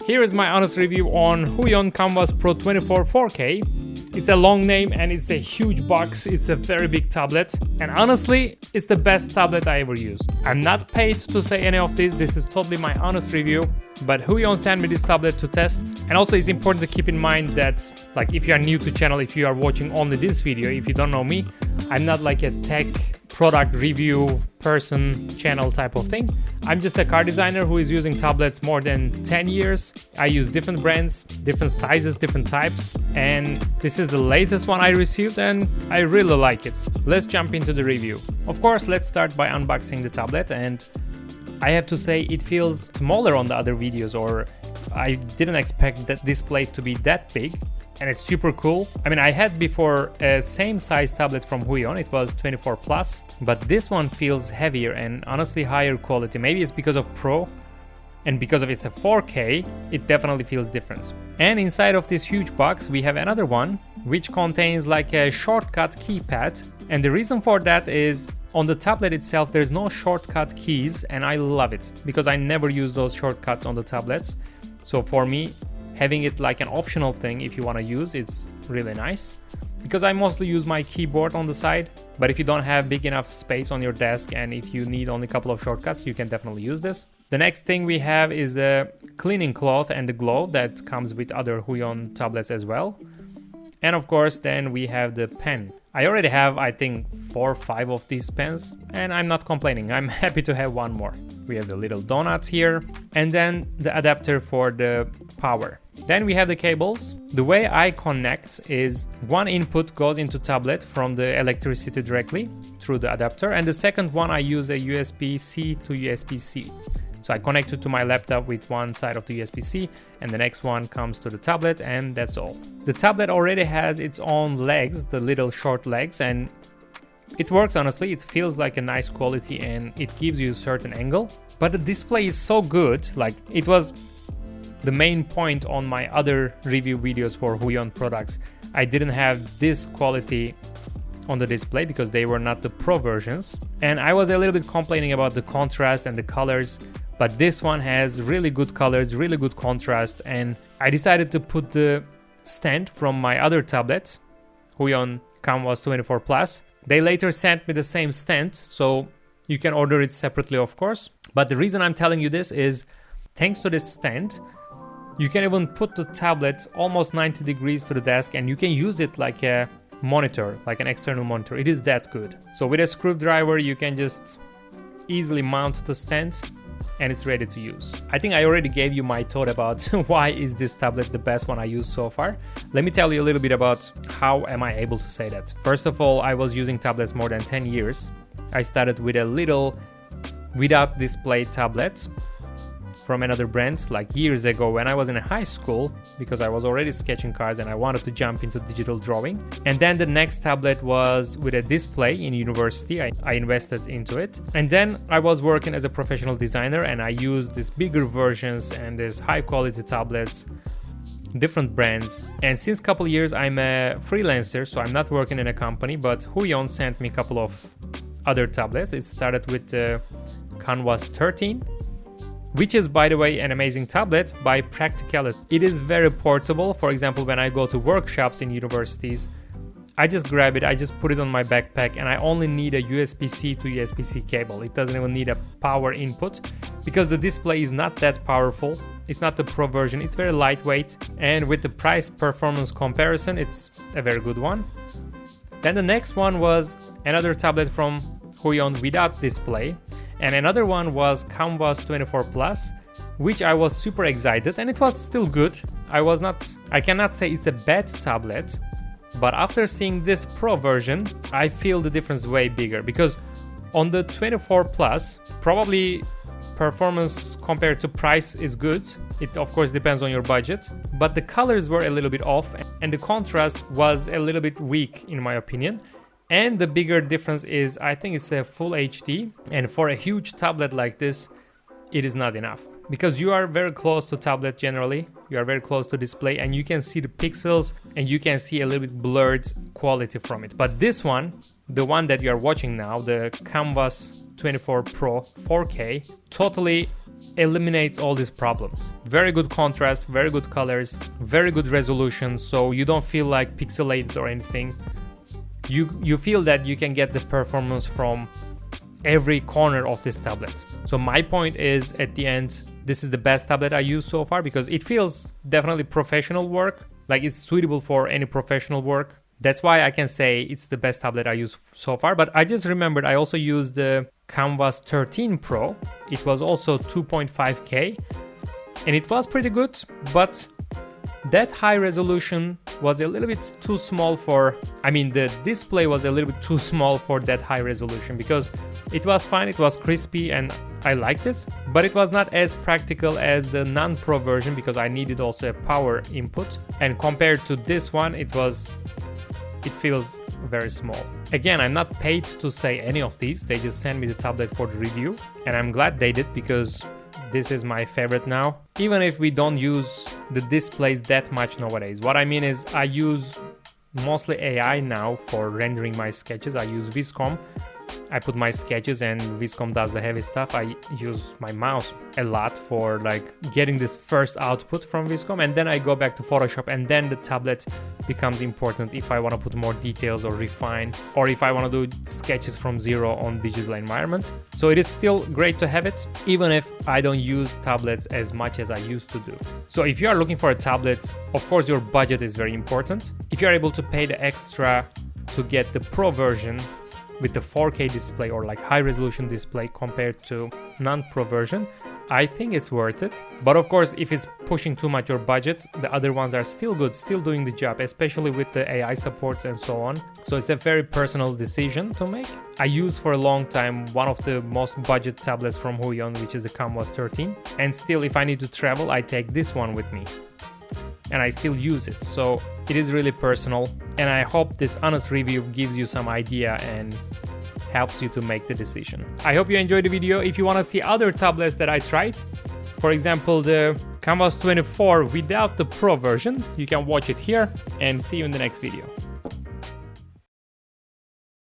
Here is my honest review on Huion Kamvas Pro 24 4K. It's a long name and it's a huge box, it's a very big tablet, and honestly, it's the best tablet I ever used. I'm not paid to say any of this is totally my honest review, but Huion sent me this tablet to test. And also it's important to keep in mind that, like, if you are new to channel, if you are watching only this video, if you don't know me, I'm not like a tech product review person channel type of thing. I'm just a car designer who is using tablets more than 10 years. I use different brands, different sizes, different types, and this is the latest one I received and I really like it. Let's jump into the review. Of course, let's start by unboxing the tablet, and I have to say it feels smaller on the other videos, or I didn't expect that display to be that big. And it's super cool. I mean, I had before a same size tablet from Huion, it was 24 plus, but this one feels heavier and honestly higher quality. Maybe it's because of Pro, and because of it's a 4K, it definitely feels different. And inside of this huge box, we have another one, which contains like a shortcut keypad. And the reason for that is on the tablet itself, there's no shortcut keys, and I love it because I never use those shortcuts on the tablets. So for me, having it like an optional thing if you want to use, it's really nice. Because I mostly use my keyboard on the side, but if you don't have big enough space on your desk and if you need only a couple of shortcuts, you can definitely use this. The next thing we have is the cleaning cloth and the glove that comes with other Huion tablets as well. And of course, then we have the pen. I already have, I think, 4 or 5 of these pens, and I'm not complaining. I'm happy to have one more. We have the little donuts here, and then the adapter for the power. Then we have the cables. The way I connect is one input goes into tablet from the electricity directly through the adapter, and the second one I use a USB-C to USB-C. So I connect it to my laptop with one side of the USB-C, and the next one comes to the tablet, and that's all. The tablet already has its own legs, the little short legs, and it works honestly. It feels like a nice quality and it gives you a certain angle. But the display is so good, like it was the main point on my other review videos for Huion products. I didn't have this quality on the display because they were not the Pro versions. And I was a little bit complaining about the contrast and the colors, but this one has really good colors, really good contrast, and I decided to put the stand from my other tablet, Huion Kamvas 24 Plus. They later sent me the same stand, so you can order it separately, of course. But the reason I'm telling you this is, thanks to this stand, you can even put the tablet almost 90 degrees to the desk and you can use it like a monitor, like an external monitor. It is that good. So with a screwdriver, you can just easily mount the stand and it's ready to use. I think I already gave you my thought about why is this tablet the best one I used so far. Let me tell you a little bit about how am I able to say that. First of all, I was using tablets more than 10 years. I started with a little without display tablet from another brand like years ago when I was in high school, because I was already sketching cars and I wanted to jump into digital drawing. And then the next tablet was with a display in university. I invested into it. And then I was working as a professional designer and I used these bigger versions and these high quality tablets, different brands. And since a couple years I'm a freelancer, so I'm not working in a company, but Huion sent me a couple of other tablets. It started with the Kamvas 13, which is, by the way, an amazing tablet by practicality. It is very portable. For example, when I go to workshops in universities, I just grab it, I just put it on my backpack, and I only need a USB-C to USB-C cable. It doesn't even need a power input because the display is not that powerful. It's not the Pro version, it's very lightweight, and with the price performance comparison, it's a very good one. Then the next one was another tablet from Huion without display, and another one was Kamvas 24 Plus, which I was super excited, and it was still good. I cannot say it's a bad tablet, but after seeing this Pro version, I feel the difference way bigger, because on the 24 Plus, probably performance compared to price is good. It of course depends on your budget, but the colors were a little bit off and the contrast was a little bit weak in my opinion. And the bigger difference is, I think it's a full HD, and for a huge tablet like this, it is not enough. Because you are very close to tablet generally, you are very close to display, and you can see the pixels and you can see a little bit blurred quality from it. But this one, the one that you are watching now, the Kamvas 24 Pro 4K, totally eliminates all these problems. Very good contrast, very good colors, very good resolution, so you don't feel like pixelated or anything. You feel that you can get the performance from every corner of this tablet. So my point is, at the end, this is the best tablet I used so far because it feels definitely professional work, like it's suitable for any professional work. That's why I can say it's the best tablet I used so far. But I just remembered I also used the Kamvas 13 Pro. It was also 2.5K and it was pretty good, but that high resolution was a little bit too small for, the display was a little bit too small for that high resolution because it was fine, it was crispy and I liked it, but it was not as practical as the non-pro version because I needed also a power input, and compared to this one, it feels very small. Again, I'm not paid to say any of these, they just sent me the tablet for the review, and I'm glad they did because this is my favorite now, even if we don't use the displays that much nowadays. What I mean is I use mostly AI now for rendering my sketches. I use Viscom. I put my sketches and Viscom does the heavy stuff. I use my mouse a lot for like getting this first output from Viscom, and then I go back to Photoshop, and then the tablet becomes important if I want to put more details or refine, or if I want to do sketches from zero on digital environment. So it is still great to have it, even if I don't use tablets as much as I used to do. So if you are looking for a tablet, of course your budget is very important. If you are able to pay the extra to get the Pro version with the 4K display or like high resolution display compared to non-pro version, I think it's worth it. But of course, if it's pushing too much your budget, the other ones are still good, still doing the job, especially with the AI supports and so on. So it's a very personal decision to make. I used for a long time one of the most budget tablets from Huion, which is the Kamvas 13. And still, if I need to travel, I take this one with me. And I still use it, so it is really personal, and I hope this honest review gives you some idea and helps you to make the decision. I hope you enjoyed the video. If you want to see other tablets that I tried, for example the Kamvas 24 without the Pro version, you can watch it here, and see you in the next video.